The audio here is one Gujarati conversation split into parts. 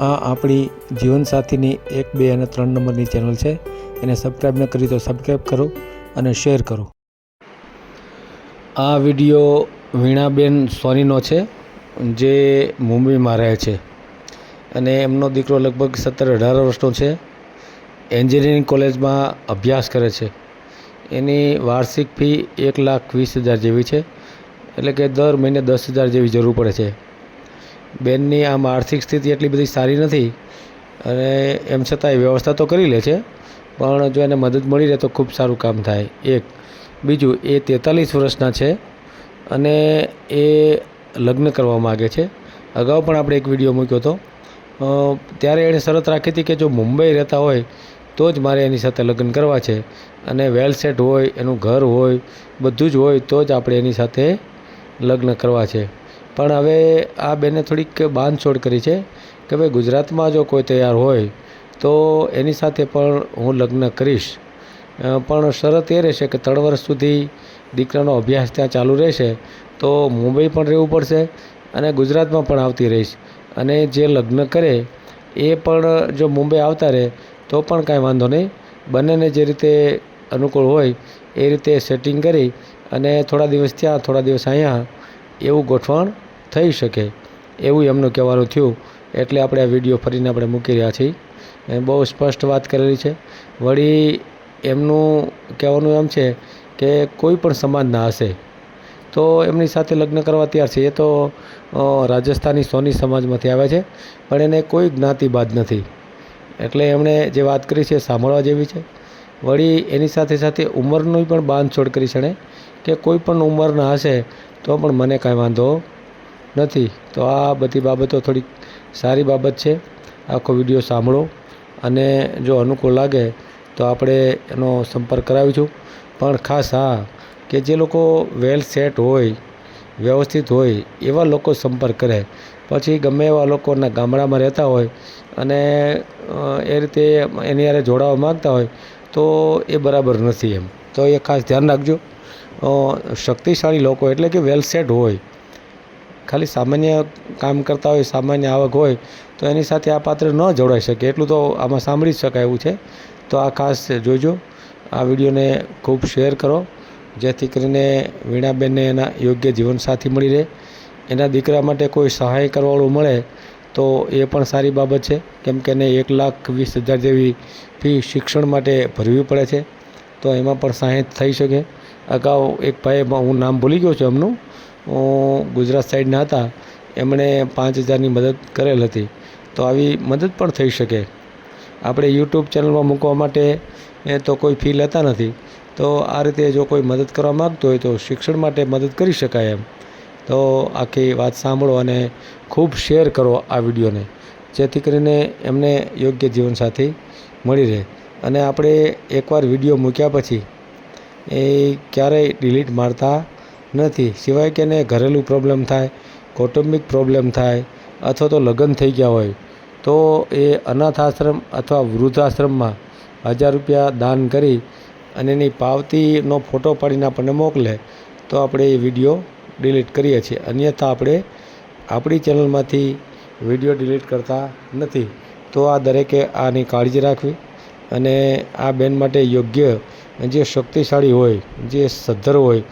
આ આપણી જીવનસાથીની 1, 2 અને 3 નંબરની ચેનલ છે. એને સબસ્ક્રાઈબ ન કરી તો સબસ્ક્રાઈબ કરો અને શેર કરો. આ વિડીયો વીણાબેન સોનીનો છે, જે મુંબઈમાં રહે છે અને એમનો દીકરો લગભગ 17-18 વર્ષનો છે. એન્જિનિયરિંગ કોલેજમાં અભ્યાસ કરે છે. એની વાર્ષિક ફી 1,20,000 જેવી છે, એટલે કે દર મહિને 10,000 જેવી જરૂર પડે છે. બેનની આમ આર્થિક સ્થિતિ એટલી બધી સારી નથી અને એમ છતાંય વ્યવસ્થા તો કરી લે છે, પણ જો એને મદદ મળી રહે તો ખૂબ સારું કામ થાય. એક બીજું, એ 43 વર્ષના છે અને એ લગ્ન કરવા માગે છે. અગાઉ પણ આપણે એક વિડીયો મૂક્યો હતો, ત્યારે એણે શરત રાખી હતી કે જો મુંબઈ રહેતા હોય તો જ મારે એની સાથે લગ્ન કરવા છે અને વેલ સેટ હોય, એનું ઘર હોય, બધું જ હોય તો જ આપણે એની સાથે લગ્ન કરવા છે. પણ હવે આ બેને થોડીક બાંધછોડ કરી છે કે ભાઈ ગુજરાતમાં જો કોઈ તૈયાર હોય તો એની સાથે પણ હું લગ્ન કરીશ, પણ શરત એ રહેશે કે 3 વર્ષ સુધી દીકરાનો અભ્યાસ ત્યાં ચાલુ રહેશે, તો મુંબઈ પણ રહેવું પડશે અને ગુજરાતમાં પણ આવતી રહીશ. અને જે લગ્ન કરે એ પણ જો મુંબઈ આવતા રહે તો પણ કાંઈ વાંધો નહીં. બંનેને જે રીતે અનુકૂળ હોય એ રીતે સેટિંગ કરી અને થોડા દિવસ ત્યાં, થોડા દિવસ અહીંયા એવું ગોઠવણ થઈ શકે, એવું એમનું કહેવાનું થયું. એટલે આપણે આ વિડીયો ફરીને આપણે મૂકી રહ્યા છીએ. બહુ સ્પષ્ટ વાત કરેલી છે. વળી એમનું કહેવાનું એમ છે કે કોઈ પણ સમાજના હશે તો એમની સાથે લગ્ન કરવા તૈયાર છે. એ તો રાજસ્થાની સોની સમાજમાંથી આવે છે, પણ એને કોઈ જ્ઞાતિવાદ નથી. એટલે એમણે જે વાત કરી છે એ સાંભળવા જેવી છે. વળી એની સાથે સાથે ઉંમરની પણ બાંધછોડ કરી છે કે કોઈ પણ ઉંમરના હશે તો પણ મને કાંઈ વાંધો નથી. તો આ બધી બાબતો થોડીક સારી બાબત છે. આખો વિડીયો સાંભળો અને જો અનુકૂળ લાગે તો આપણે એનો સંપર્ક કરાવીશું. પણ ખાસ હા, કે જે લોકો વેલ સેટ હોય, વ્યવસ્થિત હોય એવા લોકો સંપર્ક કરે. પછી ગમે એવા લોકોના ગામડામાં રહેતા હોય અને એ રીતે એની હારે જોડાવા માગતા હોય તો એ બરાબર નથી એમ. તો એ ખાસ ધ્યાન રાખજો. શક્તિશાળી લોકો એટલે કે વેલ સેટ હોય, ખાલી સામાન્ય કામ કરતા હોય, સામાન્ય આવક હોય તો એની સાથે આ પાત્ર ન જોડાઈ શકે, એટલું તો આમાં સાંભળી જ શકાય એવું છે. તો આ ખાસ જોજો. આ વિડીયોને ખૂબ શેર કરો, જેથી કરીને વીણાબેનને એના યોગ્ય જીવનસાથી મળી રહે. એના દીકરા માટે કોઈ સહાય કરવાવાળું મળે તો એ પણ સારી બાબત છે, કેમ કે એને 1,20,000 જેવી ફી શિક્ષણ માટે ભરવી પડે છે. તો એમાં પણ સહાય થઈ શકે. અગાઉ એક ભાઈ, હું નામ ભૂલી ગયો છું એમનું, ગુજરાત સાઈડના હતા, એમણે 5,000ની મદદ કરેલ હતી. તો આવી મદદ પણ થઈ શકે. આપણે યુટ્યુબ ચેનલમાં મૂકવા માટે તો કોઈ ફી લેતા નથી. તો આ રીતે જો કોઈ મદદ કરવા માગતું હોય તો શિક્ષણ માટે મદદ કરી શકાય એમ. તો આખી વાત સાંભળો અને ખૂબ શેર કરો આ વિડીયોને, જેથી કરીને એમને યોગ્ય જીવનસાથી મળી રહે. અને આપણે એકવાર વિડીયો મૂક્યા પછી એ ક્યારેય ડિલીટ મારતા નથી, સિવાય કે એને ઘરેલું પ્રોબ્લેમ થાય, કૌટુંબિક પ્રોબ્લેમ થાય અથવા તો લગ્ન થઈ ગયા હોય તો એ અનાથ આશ્રમ અથવા વૃદ્ધાશ્રમમાં 1,000 રૂપિયા દાન કરી અને એની પાવતીનો ફોટો પાડીને આપણને મોકલે તો આપણે એ વિડીયો ડિલીટ કરીએ છીએ. અન્યથા આપણે આપણી ચેનલમાંથી વિડીયો ડિલીટ કરતા નથી. તો આ દરેકે આની કાળજી રાખવી અને આ બેન માટે યોગ્ય જે શક્તિશાળી હોય, જે સદ્ધર હોય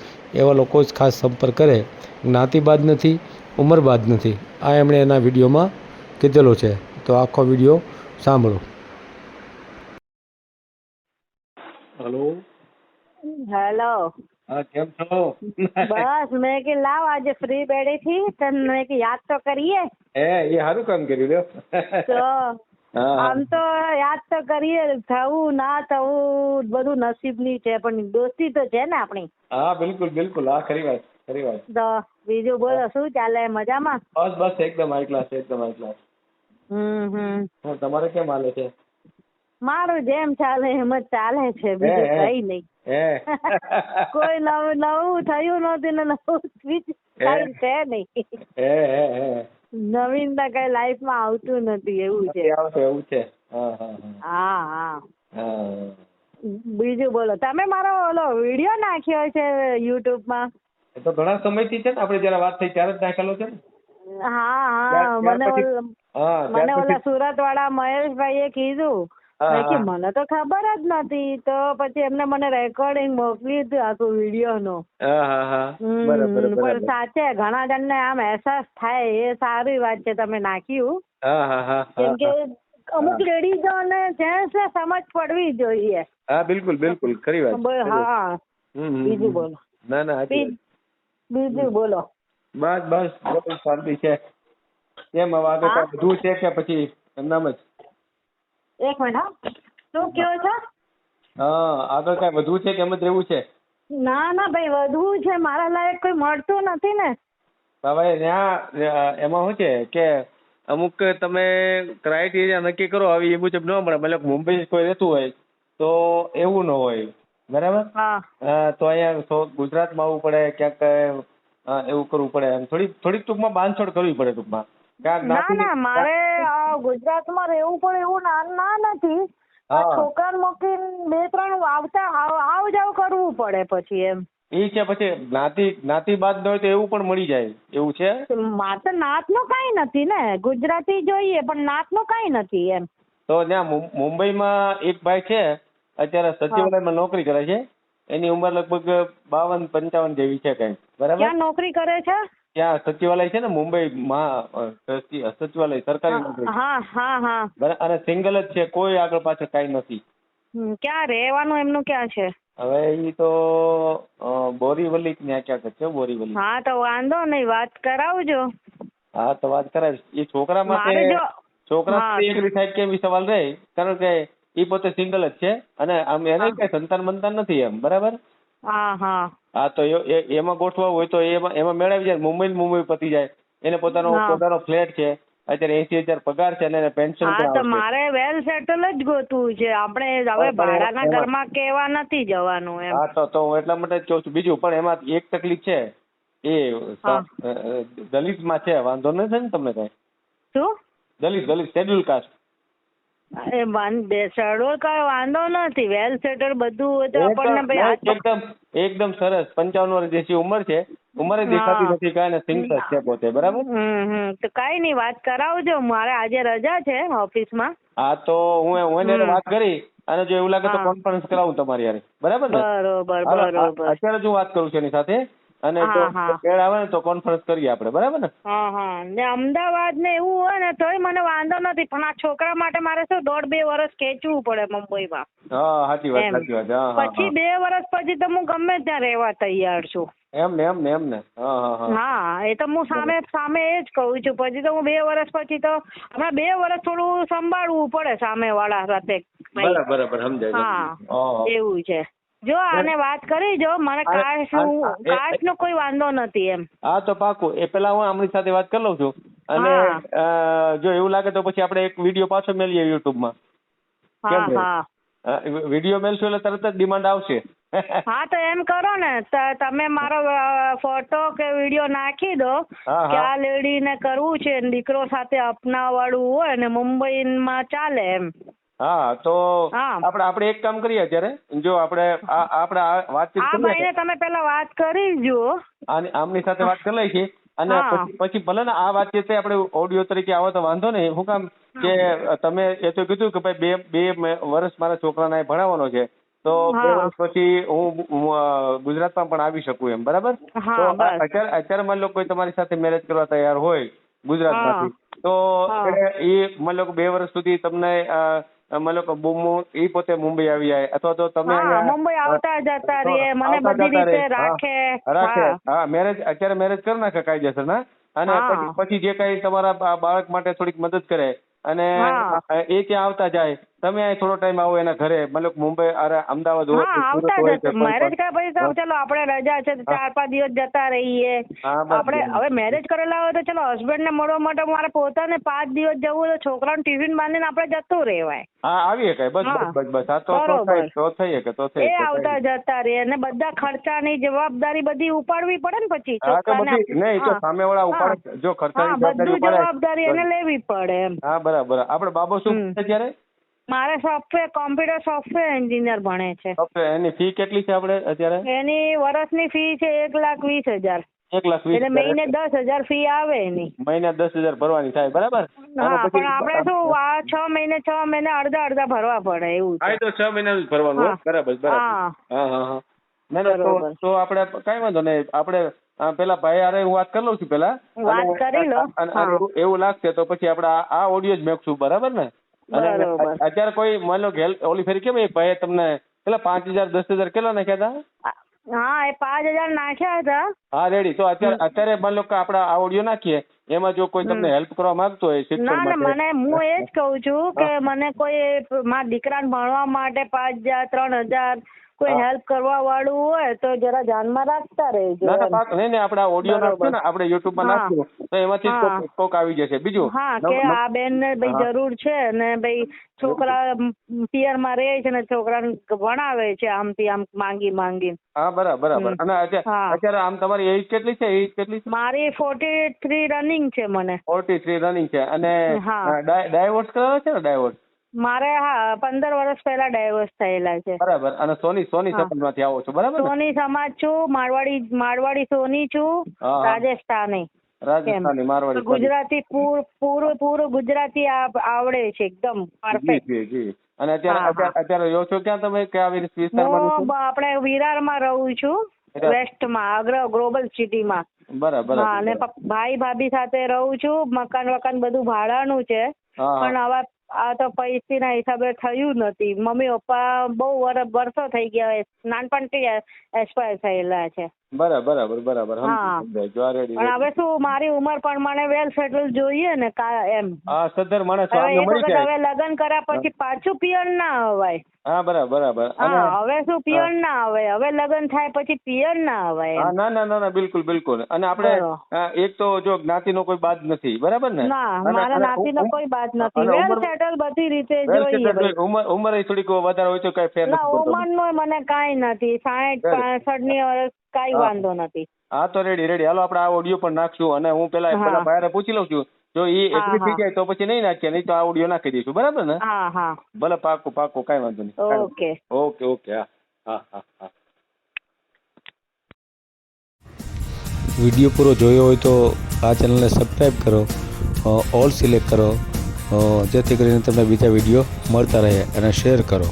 એવા લોકો જ ખાસ સંપર્ક કરે. જ્ઞાતિવાદ નથી, ઉંમરવાદ નથી. આ એમણે એના વિડીયોમાં કીધેલું છે. તો આખો વિડીયો સાંભળો. હલો. હેલો. હા, કેમ છો? બસ મેં કે લાવ આજે ફ્રી બેઠી થી તને મેં કે યાદ તો કરીએ. એ સારું કામ કર્યું લ્યો. તો હા. આમ તો યાદ તો કરીએ, થવું ના થવું બધું નસીબની છે, પણ દોસ્તી તો છે ને આપણી. હા, બિલકુલ બિલકુલ. હા, ખરી વાત, ખરી વાત. તો બીજું બોલો, શું ચાલે? મજામાં? બસ બસ એકદમ હાઈ ક્લાસ, એકદમ હાઈ ક્લાસ. તમારે કેમ હાલે છે? મારું જેમ ચાલે એમ જ ચાલે છે, બીજું કઈ નહીં. કોઈ નવું થયું નથી ને નવું સ્વિચ કઈ છે નહીં. નવીનતા કઈ લાઈફમાં આવતું નથી, એવું છે. એવું છે. હા હા. બીજું બોલો, તમે મારો ઓલો વિડીયો નાખ્યો છે યુટ્યુબમાં? તો ઘણા સમયથી છે ને, આપણે જયારે વાત થઈ ત્યારે જ નાખેલો છે ને. હા મને ઓલા સુરત વાળા મહેશભાઈએ કીધું. મને તો ખબર જ નથી. તો પછી એમને મને રેકોર્ડિંગ મોકલી હતું આખું વિડીયો નો. પણ સાચે ઘણા જણને આમ અહેસાસ થાય એ સારી વાત છે તમે નાખ્યું. કેમ કે અમુક લેડીઝો ને જેન્ટ્સ ને સમજ પડવી જોઈએ. હા બિલકુલ બિલકુલ ખરી વાત. હા બીજું બોલો. ના બીજું બોલો. બસ શાંતિ છે. કેમ હવે આગળ કઈ વધુ છે કે પછી એમનામ જ? એક મિનિટ. હા શું કહો છો? આગળ કઈ વધુ છે કે એમ જ રહેવું છે? ના ભાઈ વધવું છે. મારા લાયક કોઈ મળતું નથી ને. હવે ત્યાં એમાં શું છે કે અમુક તમે ક્રાઇટેરિયા નક્કી કરો હવે એ મુજબ ન મળે. મતલબ મુંબઈ કોઈ રહેતું હોય તો એવું ન હોય. બરાબર? તો અહીંયા ગુજરાતમાં આવવું પડે ક્યાંક એવું કરવું પડે. થોડીક ટૂંકમાં બાંધછોડ કરવી પડે ટૂંકમાં. ના મારે ગુજરાતમાં રહેવું પડે એવું ના નથી. છોકરા મૂકીને 2-3 આવ જાવ કરવું પડે પછી એમ. એ છે પછી જ્ઞાતિ બાદ હોય તો એવું પણ મળી જાય એવું છે? માત્ર નાત નું કઈ નથી ને. ગુજરાતી જોઈએ પણ નાત નું કઈ નથી એમ. તો ત્યાં મુંબઈમાં એક ભાઈ છે અત્યારે સચિવાલયમાં નોકરી કરે છે. એની ઉંમર લગભગ 52-55 જેવી છે કઈ. બરાબર? ક્યાં નોકરી કરે છે? ત્યાં સચિવાલય છે ને મુંબઈમાં સચિવાલય સરકારી નોકરી. હા. અને સિંગલ જ છે, કોઈ આગળ પાછળ કઈ નથી. ક્યાં રહેવાનું એમનું ક્યાં છે? હવે ઈ તો બોરીવલી ત્યાં ક્યાંક છે. બોરીવલી. હા તો વાંધો નહીં, વાત કરાવજો. હા તો વાત કરાવીશ. એ છોકરા માટે એકલી થાય કેમ એ સવાલ રહે, કારણ કે એ પોતે સિંગલ જ છે અને આમ એને કઈ સંતાન બંતાન નથી એમ. બરાબર? હા તો એમાં ગોઠવા હોય તો એમાં મેળવી જાય. મુંબઈ પતી જાય. એને પોતાનો ફ્લેટ છે. અત્યારે 80,000 પગાર છે અને પેન્શન પણ આવે છે. મારે વેલ સેટલ જ ગોતવું છે. આપણે હવે ભાડાના ઘરમાં કેવા નથી જવાનું એમ. હા તો હું એટલા માટે જ કહું છું. બીજું પણ એમાં એક તકલીફ છે, એ દલિતમાં છે. વાંધો નથી ને તમને કઈ? શું? દલિત શેડ્યુલ કાસ્ટ. શેડ્યુલ કાસ્ટ વાંધો નથી. વેલ સેટલ બધું આપણને એકદમ સરસ. 55 વર્ષ જેટલી ઉંમર છે. ઉંમરે દેખાતી નથી કાંઈ. સિંગલ છે પોતે. બરાબર? તો કઈ નહીં, વાત કરાવજો. મારે આજે રજા છે ઓફિસમાં. હા તો હું એને વાત કરી અને જો એવું લાગે તો કોન્ફરન્સ કરાવું તમારી યારે. બરાબર ને? બરોબર. અત્યારે જ હું વાત કરું છું એની સાથે અને જો મેળ આવે ને તો કોન્ફરન્સ કરીએ આપણે. બરાબર ને? ને અમદાવાદ ને એવું હોય ને તોય મને વાંધો નથી, પણ આ છોકરા માટે મારે શું 1.5-2 વર્ષ ખેંચવું પડે મુંબઈમાં. સાચી વાત. પછી 2 વર્ષ પછી તો હું ગમે ત્યાં રહેવા તૈયાર છું. એમને. એ તો હું સામે એ જ કહું છું. પછી તો હું 2 વર્ષ પછી તો હમણાં 2 વર્ષ થોડું સંભાળવું પડે સામે વાળા સાથે. બરાબર સમજાય. એવું છે. જો આને વાત કરી જો, મને કાસ્ટ નો કોઈ વાંધો નથી એમ. હા તો પાકું. એ પેલા હું આમની સાથે વાત કરી લઉં છું અને જો એવું લાગે તો પછી આપણે એક વિડીયો પાછો મેળવીએ યુટ્યુબમાં. વિડીયો મેળશું એટલે તરત જ ડિમાન્ડ આવશે. હા તો એમ કરો ને, તમે મારો ફોટો કે વિડીયો નાખી દો કે આ લેડીને કરવું છે, દીકરો સાથે અપનાવાળું હોય ને મુંબઈમાં ચાલે એમ. હા તો આપણે એક કામ કરીએ અત્યારે. જો આપણે વાતચીત કરીએ. ભાઈને તમે પેલા વાત કરી જુઓ. આમની સાથે વાત કરી લઈએ અને પછી ભલે ને આ વાતચીત આપણે ઓડિયો તરીકે આવો તો વાંધો નહીં. શું કામ કે તમે એ તો કીધું કે ભાઈ 2 વર્ષ મારા છોકરાને ભણાવવાનો છે, તો 2 વર્ષ પછી હું ગુજરાતમાં પણ આવી શકું એમ. બરાબર? તો અત્યારે માની લો કોઈ તમારી સાથે મેરેજ કરવા તૈયાર હોય ગુજરાતમાંથી, તો એ માની લો 2 વર્ષ સુધી તમને માની લો એ પોતે મુંબઈ આવી જાય અથવા તો તમે મુંબઈ આવતા જતા રહે, મને બધી રીતે રાખે. અત્યારે મેરેજ કરી નાખે કાયદેસર ના, અને પછી જે કઈ તમારા બાળક માટે થોડીક મદદ કરે અને એ ત્યાં આવતા જાય. તમે અહીં થોડો ટાઈમ આવો એના ઘરે. મતલબ મુંબઈ અમદાવાદ હોય મેરેજ કર્યા પછી ચલો આપણે રજા છે 4-5 દિવસ જતા રહીએ. આપણે હવે મેરેજ કરેલા હોય તો ચલો હસબન્ડ ને મળવા માટે મારે પોતાને 5 દિવસ જવું, તો છોકરાનું ટિફિન બાંધીને આપણે જતું રહેવાય. આવી શકાય. બસ તો થઈ શકે. તો એ આવતા જતા રહે અને બધા ખર્ચાની જવાબદારી બધી ઉપાડવી પડે ને પછી છોકરાને. નહીં તો સામે વાળા ઉપાડે. જો ખર્ચાની બધું જવાબદારી એને લેવી પડે એમ. બરાબર. આપણે બાબો શું અત્યારે? મારે કોમ્પ્યુટર સોફ્ટવેર એન્જિનિયર ભણે છે. એની ફી કેટલી છે આપણે અત્યારે? એની વર્ષની ફી છે 1,20,000. 1,20,000 એટલે મહિને 10,000 ફી આવે એની. મહિને 10,000 ભરવાની થાય, બરાબર? હા, પણ આપણે શું આ 6 મહિને અડધા ભરવા પડે એવું છે. હા, તો 6 મહિનાનું જ ભરવાનું હોય, બરાબર બરાબર. હા હા. ના તો આપણે કઈ વાંધો નહીં, આપણે પેલા ભાઈ હારે હું વાત કરી લઉં છું પેલા. વાત કરી લો. અને એવું લાગશે તો પછી આપણે આ ઓડિયો જ મેકશું, બરાબર ને? અને અત્યારે કોઈ માની લો કે ઓલી ફેરી કેમ એ ભાઈ તમને પેલા 5,000 10,000 કેટલા નાખ્યા હતા? હા, એ 5,000 નાખ્યા હતા. હા, રેડી. તો અત્યારે માની લો કે આપણે આ ઓડિયો નાખીએ, એમાં જો કોઈ તમને હેલ્પ કરવા માંગતો હોય શિક્ષણ માટે. હું એ જ કહું છું કે મને કોઈ મારા દીકરાને ભણવા માટે 5,000 3,000 કોઈ હેલ્પ કરવા વાળું હોય તો જરા ધ્યાનમાં રાખતા રહેજો. નહીં, આપણે આ ઓડિયો નાખશું ને, આપણે યુટ્યુબ માં નાખશું તો એમાંથી કોક આવી જશે. બીજું હા, કે આ બેન ને ભાઈ જરૂર છે ને ભાઈ છોકરા પિયર માં રહે છે ને છોકરાને ભણાવે છે આમથી આમ માંગી. હા, બરાબર. અને અત્યારે આમ તમારી એજ કેટલી છે? મારી 43 રનિંગ છે. મને 43 રનિંગ છે. અને ડાયવોર્સ કરાવે છે ને? ડાયવોર્સ મારે 15 વર્ષ પહેલા ડાયવોર્સ થયેલા છે. બરાબર. અને સોની સમાજમાંથી આવો છો, બરાબર? સોની સમાજ છું, મારવાડી સોની છું, રાજસ્થાની મારવાડી, ગુજરાતી પૂરું ગુજરાતી આવડે છે એકદમ પરફેક્ટ. અને અત્યારે રહો છો ક્યાં તમે? કયા વિસ્તારમાં? આપણે વિરારમાં રહું છું, વેસ્ટમાં, ગ્લોબલ સિટીમાં. બરાબર. અને ભાઈ ભાભી સાથે રહું છું. મકાન બધું ભાડાનું છે, પણ હવે આ તો પૈસાના હિસાબે થયું નથી. મમ્મી પપ્પા બહુ વર્ષો થઈ ગયા, નાનપણથી એક્સપાયર થયેલા છે. બરાબર. પણ હવે શું મારી ઉંમર પ્રમાણે વેલ સેટલ જોઈએ ને એમ. સદ્ધર માણસ હવે લગ્ન કર્યા પછી પાછું પિયર ના અવાય. હા, બરાબર. હવે શું પિયર ના આવે, હવે લગ્ન થાય પછી પિયર ના અવાય. ના, બિલકુલ. અને આપણે એક તો જો જ્ઞાતિનો કોઈ બાદ નથી, બરાબર ને? ના, મારા જ્ઞાતિનો કોઈ બાદ નથી. વેલ સેટલ બધી રીતે જોઈએ. ઉંમર થોડીક વધારે હોય તો કઈ ફેર નથી. ઉંમરનો મને કાંઈ નથી. 60 65 ની કાંઈ વાંધો નથી. હા, તો રેડી. હાલો આપણે આ ઓડિયો પણ નાખશું. અને હું પેલા ભાઈને પૂછી લઉં છું, જો એ એગ્રી થઈ જાય તો પછી નહીં નાખીએ, નહીં તો આ ઓડિયો નાખી દઈશું, બરાબર ને? હા. ભલે, પાકું, કઈ વાંધો નહીં. ઓકે. હા. વિડીયો પૂરો જોયો હોય તો આ ચેનલને સબસ્ક્રાઈબ કરો, ઓલ સિલેક્ટ કરો, જેથી કરીને તમને બીજા વિડીયો મળતા રહે, અને શેર કરો.